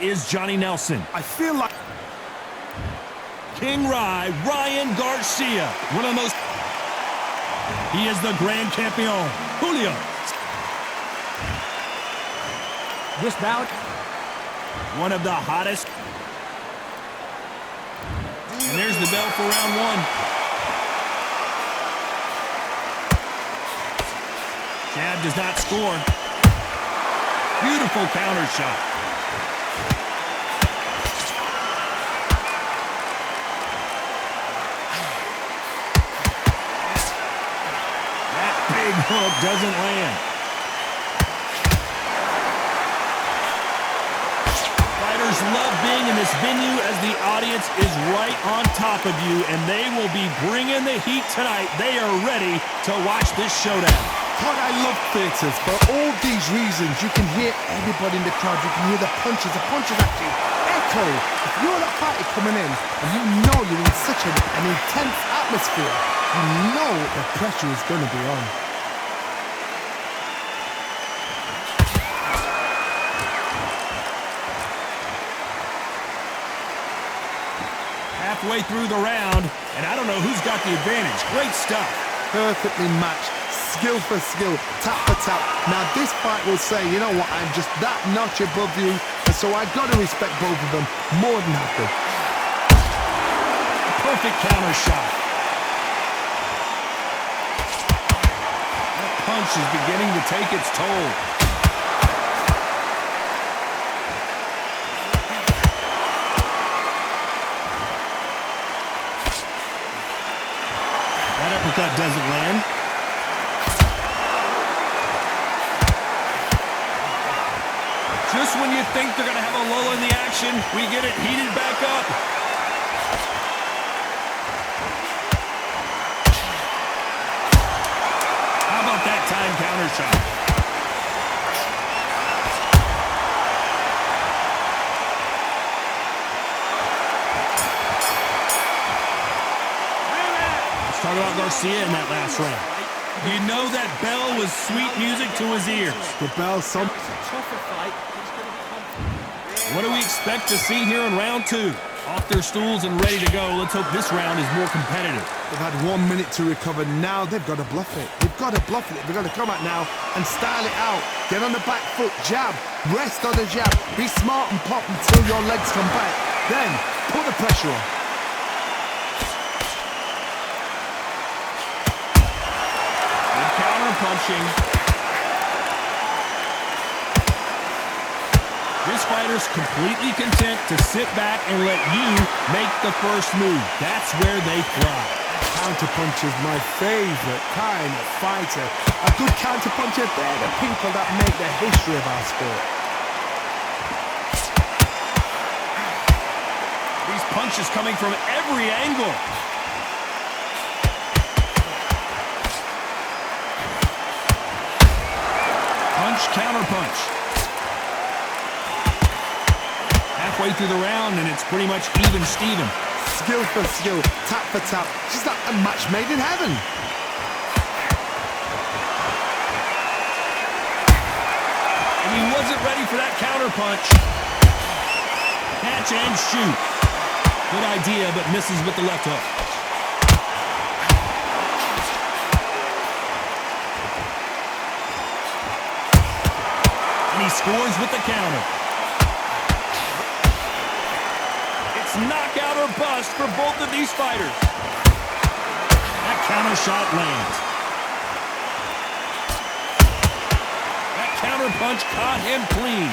Is Johnny Nelson. I feel like King Rye, Ryan Garcia. One of the most... He is the Grand Campeon, Julio. This bout, one of the hottest. And there's the bell for round one. Jab does not score. Beautiful counter shot. That big hook doesn't land. Fighters love being in this venue as the audience is right on top of you, and they will be bringing the heat tonight. They are ready to watch this showdown. God, I love theatres. For all these reasons, you can hear everybody in the crowd. You can hear the punches. The punches actually echo. If you're the fighter coming in and you know you're in such an intense atmosphere, you know the pressure is going to be on. Halfway through the round, and I don't know who's got the advantage. Great stuff. Perfectly matched. Skill for skill, tap for tap. Now this fight will say, you know what, I'm just that notch above you, and so I've got to respect both of them more than happy. Perfect counter shot. That punch is beginning to take its toll. That uppercut doesn't land. Just when you think they're going to have a lull in the action, we get it heated back up. How about that time counter shot? Let's talk about Garcia in that last round. You know that bell was sweet music to his ears. The bell, some... What do we expect to see here in round two? Off their stools and ready to go. Let's hope this round is more competitive. They've had 1 minute to recover. Now they've got to bluff it. They've got to bluff it. They've got to come out now and style it out. Get on the back foot, jab, rest on the jab. Be smart and pop until your legs come back. Then put the pressure on. Good counter punching. This fighter's completely content to sit back and let you make the first move. That's where they thrive. Counterpunch is my favorite kind of fighter. A good counterpuncher, they're the people that make the history of our sport. These punches coming from every angle. Punch, counter punch. Halfway through the round, and it's pretty much even Steven. Skill for skill, tap for tap. Just like a match made in heaven. And he wasn't ready for that counter punch. Catch and shoot. Good idea, but misses with the left hook. And he scores with the counter. Knockout or bust for both of these fighters. That counter shot lands. That counter punch caught him clean.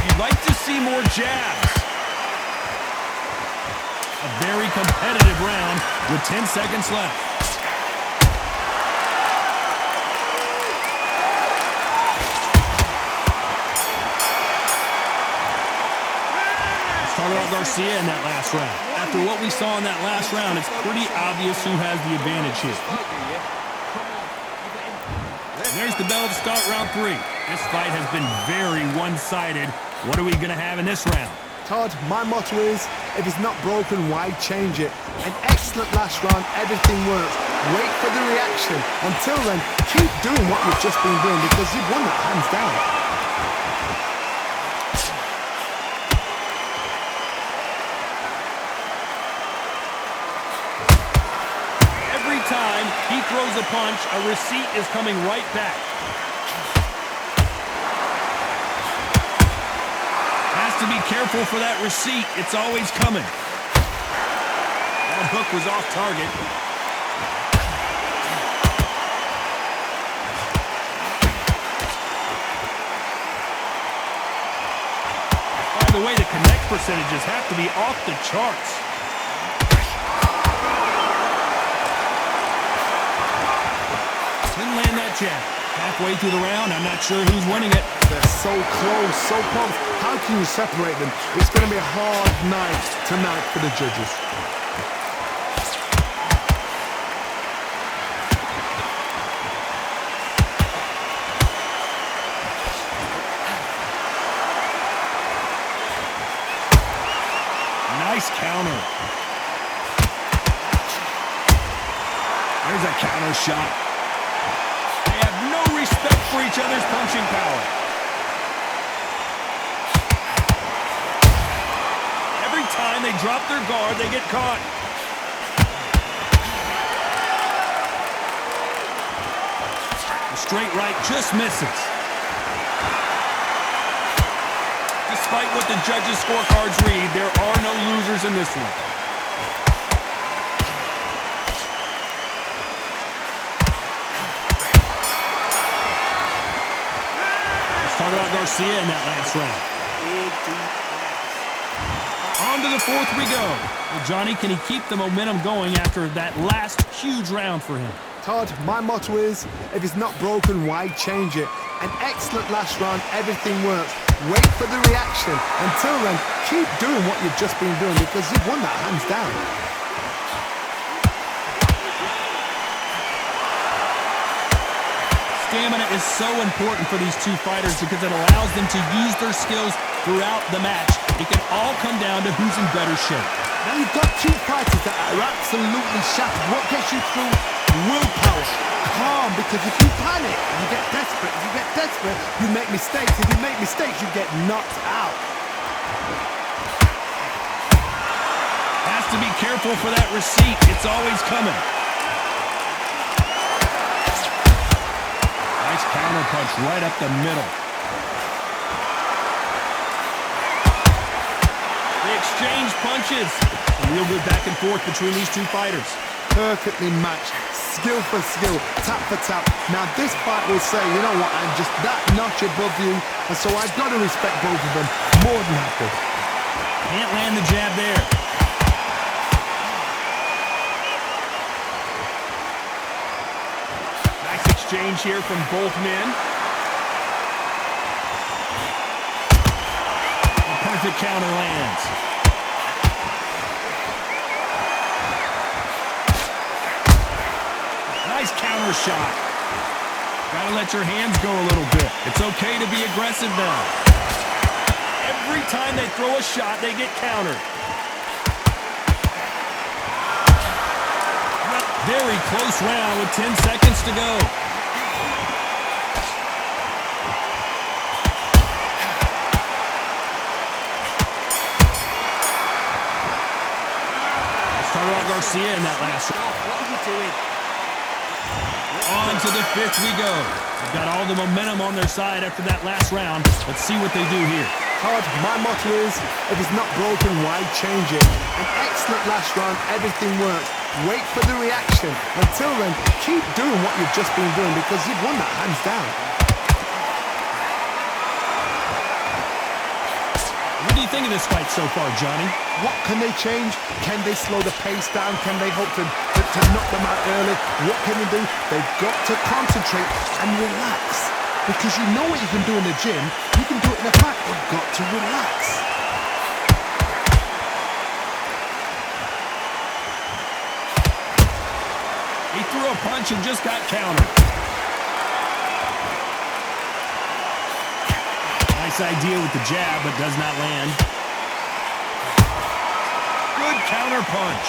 You'd like to see more jabs. A very competitive round with 10 seconds left. Talk about Garcia in that last round. After what we saw in that last round, it's pretty obvious who has the advantage here. There's the bell to start round three. This fight has been very one-sided. What are we going to have in this round? Todd, my motto is, if it's not broken, why change it? An excellent last round, everything works. Wait for the reaction. Until then, keep doing what you've just been doing because you've won that hands down. a punch, a receipt is coming right back. Has to be careful for that receipt. It's always coming. That hook was off target. By the way, the connect percentages have to be off the charts. Didn't land that jab. Halfway through the round, I'm not sure who's winning it. They're so close, so close. How can you separate them? It's going to be a hard night tonight for the judges. Nice counter. There's a counter shot. They have no respect for each other's punching power. Every time they drop their guard, they get caught. The straight right just misses. Despite what the judges' scorecards read, there are no losers in this one. Let's talk about Garcia in that last round. On to the fourth we go. Well, Johnny, can he keep the momentum going after that last huge round for him? Todd, my motto is, if it's not broken, why change it? An excellent last round, everything works. Wait for the reaction. Until then, keep doing what you've just been doing because you've won that hands down. Stamina is so important for these two fighters because it allows them to use their skills throughout the match. It can all come down to who's in better shape. Now you've got two fighters that are absolutely shattered. What gets you through? Willpower. Calm, because if you panic, you get desperate. If you get desperate, you make mistakes. If you make mistakes, you get knocked out. Has to be careful for that receipt. It's always coming. Nice counter punch right up the middle. They exchange punches. A real good back and forth between these two fighters. Perfectly matched. Skill for skill, tap for tap. Now this fight will say, you know what, I'm just that notch above you, and so I've got to respect both of them more than happy. Can't land the jab there. Nice exchange here from both men. A perfect counter lands. Nice counter shot. Gotta let your hands go a little bit. It's okay to be aggressive now. Every time they throw a shot, they get countered. Very close round with 10 seconds to go. Let's talk about Garcia in that last round. What are you doing? On to the fifth we go. They've got all the momentum on their side after that last round. Let's see what they do here. Todd, my motto is, if it's not broken, why change it? An excellent last round, everything works. Wait for the reaction. Until then, keep doing what you've just been doing because you've won that hands down. What do you think of this fight so far, Johnny? What can they change? Can they slow the pace down? Can they hope to knock them out early? What can they do? They've got to concentrate and relax. Because you know what you can do in the gym, you can do it in a fight. You've got to relax. He threw a punch and just got countered. Nice idea with the jab, but does not land. Good counter punch.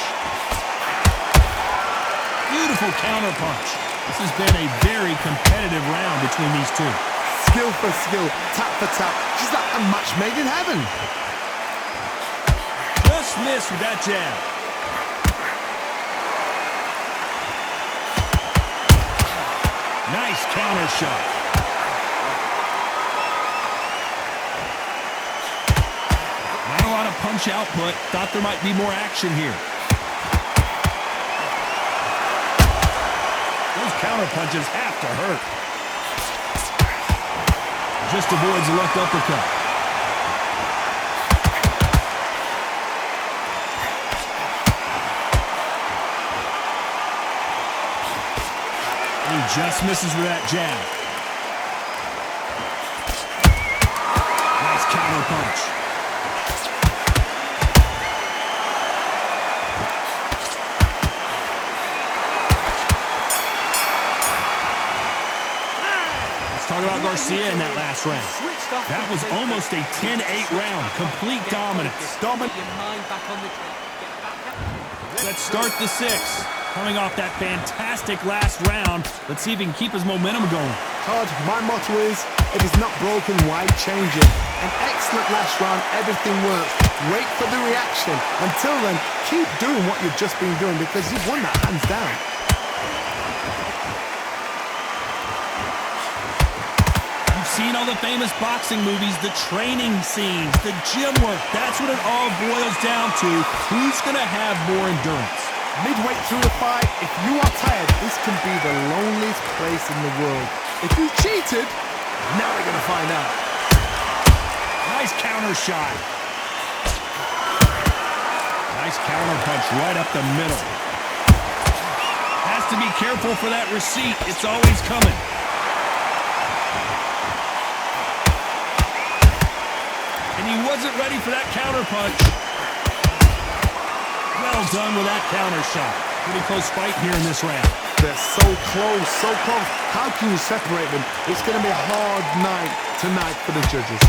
Beautiful counter punch. This has been a very competitive round between these two. Skill for skill, tap for tap. Just like a match made in heaven. Just missed with that jab. Nice counter shot. Not a lot of punch output. Thought there might be more action here. Those counter punches have to hurt. Just avoids the left uppercut. He just misses with that jab. Nice counter punch. Let's talk about Garcia in that last round. That was almost a 10-8 round. Complete dominance. Let's start the sixth. Coming off that fantastic last round, let's see if he can keep his momentum going. Todd, my motto is, if it's not broken, why change it? An excellent last round, everything works. Wait for the reaction. Until then, keep doing what you've just been doing because you've won that hands down. You've seen all the famous boxing movies, the training scenes, the gym work. That's what it all boils down to. Who's going to have more endurance? Midway through the fight, if you are tired, this can be the loneliest place in the world. If you cheated, now we're going to find out. Nice counter shot. Nice counter punch right up the middle. Has to be careful for that receipt. It's always coming. And he wasn't ready for that counter punch. Well done with that counter shot. Pretty close fight here in this round. They're so close, so close. How can you separate them? It's going to be a hard night tonight for the judges.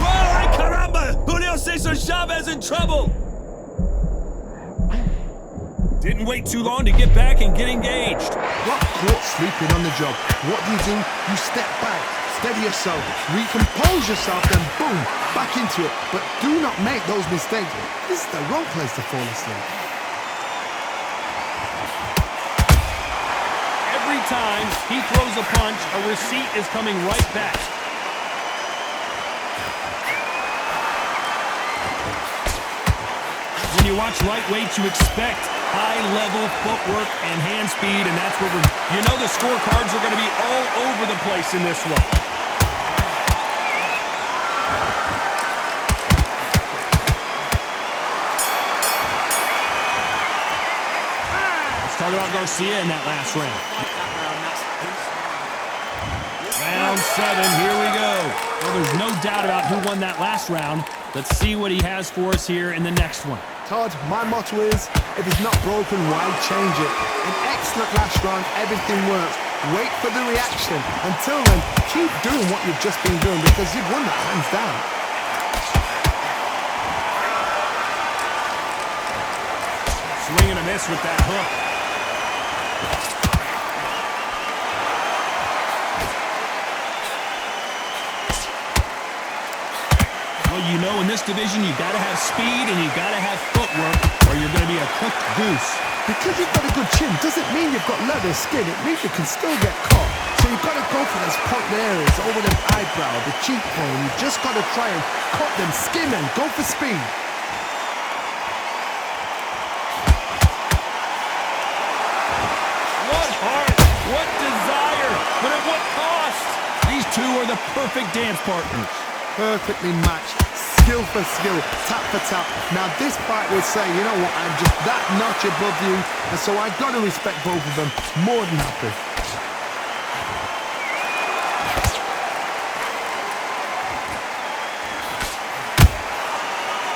Whoa, caramba! Julio Cesar Chavez in trouble. Didn't wait too long to get back and get engaged. Got caught sleeping on the job. What do? You step back, steady yourself, recompose yourself, then boom, back into it. But do not make those mistakes. This is the wrong place to fall asleep. Every time he throws a punch, a receipt is coming right back. When you watch lightweights, you expect high-level footwork and hand speed, and that's what you know the scorecards are going to be all over the place in this one. Let's talk about Garcia in that last round. Round 7, here we go. Well, there's no doubt about who won that last round. Let's see what he has for us here in the next one. Todd, my motto is, if it's not broken, why change it? An excellent last round, everything works. Wait for the reaction. Until then, keep doing what you've just been doing because you've won that hands down. Swing and a miss with that hook. Well, you know, in this division, you got to have speed and you got to have footwork, or you're going to be a cooked goose. Because you've got a good chin doesn't mean you've got leather skin. It means you can still get caught. So you've got to go for those point areas over the eyebrow, the cheekbone. You've just got to try and cut them, skim them, go for speed. What heart, what desire, but at what cost? These two are the perfect dance partners. Perfectly matched, skill for skill, tap for tap. Now this fight will say, you know what, I'm just that notch above you, and so I've got to respect both of them. More than happy.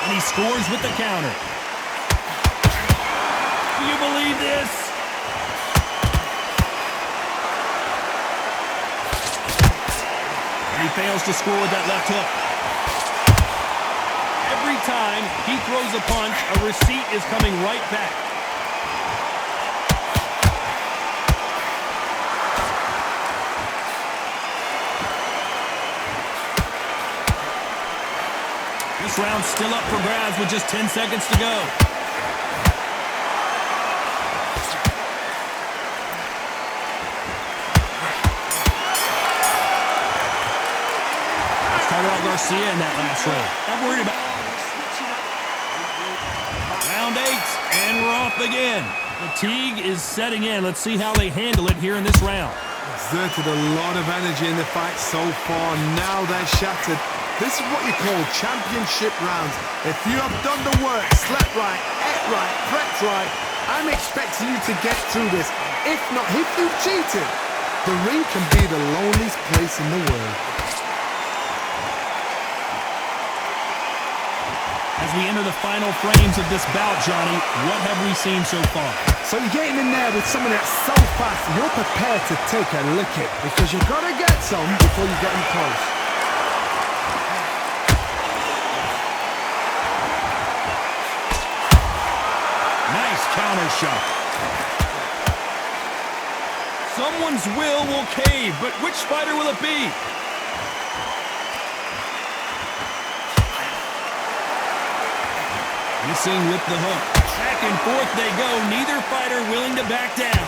And he scores with the counter. Do you believe this? He fails to score with that left hook. Every time he throws a punch, a receipt is coming right back. This round's still up for grabs with just 10 seconds to go. Rafael Garcia in that last round. I'm worried about round 8, and we're off again. Fatigue is setting in. Let's see how they handle it here in this round. Exerted a lot of energy in the fight so far. Now they're shattered. This is what you call championship rounds. If you have done the work, slept right, ate right, prepped right, I'm expecting you to get through this. If not, if you've cheated, the ring can be the loneliest place in the world. As we enter the final frames of this bout, Johnny, what have we seen so far? So you're getting in there with someone that's so fast, you're prepared to take a licking because you've got to get some before you get them close. Nice counter shot. Someone's will cave, but which fighter will it be? Missing with the hook. Back and forth they go. Neither fighter willing to back down.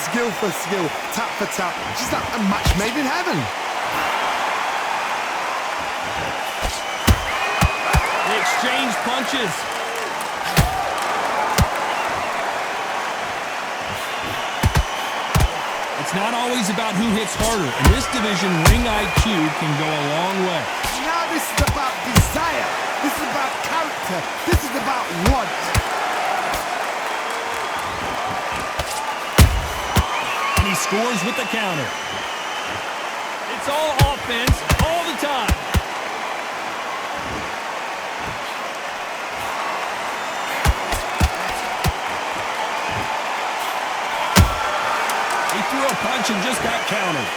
Skill for skill, tap for tap. Just like a match made in heaven. They exchange punches. It's not always about who hits harder. In this division, ring IQ can go a long way. Now this is about desire. This is about character. This is about want. And he scores with the counter. It's all offense all the time. He threw a punch and just got countered.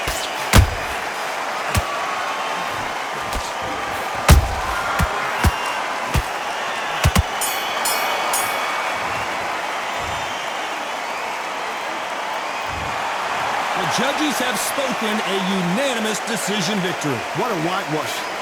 The judges have spoken, a unanimous decision victory. What a whitewash.